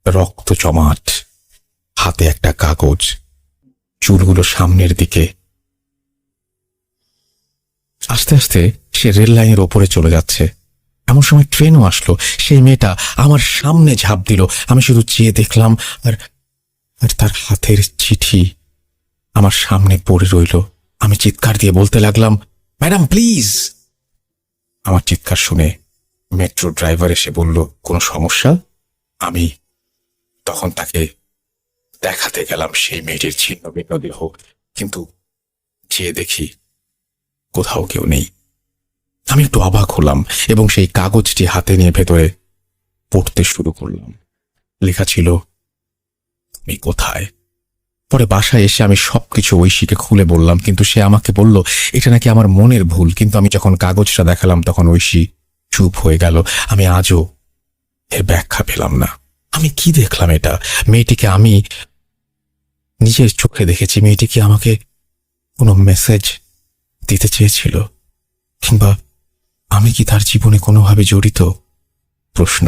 রক্ত জমাট, হাতে একটা কাগজ, চুলগুলো সামনের দিকে। আস্তে আস্তে সে রেল লাইনের ওপরে চলে যাচ্ছে। এমন সময় ট্রেনও আসলো। সেই মেয়েটা আমার সামনে ঝাঁপ দিল। আমি শুধু চেয়ে দেখলাম, আর আর তার হাতের চিঠি আমার সামনে পড়ে রইল। আমি চিৎকার দিয়ে বলতে লাগলাম, ম্যাডাম প্লিজ। আমার চিৎকার শুনে মেট্রো ড্রাইভার এসে বলল, কোনো সমস্যা? আমি তখন তাকে দেখাতে গেলাম সেই মেয়েটির ছিন্ন ভিন্ন দেহ, কিন্তু চেয়ে দেখি কোথাও কেউ নেই। আমি একটু অবাক হলাম এবং সেই কাগজটি হাতে নিয়ে ভেতরে পড়তে শুরু করলাম। লেখা ছিল, তুমি কোথায়? পরে বাসায় এসে আমি সবকিছু ঐশীকে খুলে বললাম, কিন্তু সে আমাকে বলল এটা নাকি আমার মনের ভুল। কিন্তু আমি যখন কাগজটা দেখালাম তখন ঐশী চুপ হয়ে গেল। আমি আজও এর ব্যাখ্যা পেলাম না। আমি কি দেখলাম? এটা মেয়েটিকে আমি নিজের চোখে দেখেছি। মেয়েটি কি আমাকে কোনো মেসেজ দিতে চেয়েছিল, কিংবা আমি কি তার জীবনে কোনোভাবে জড়িত? প্রশ্ন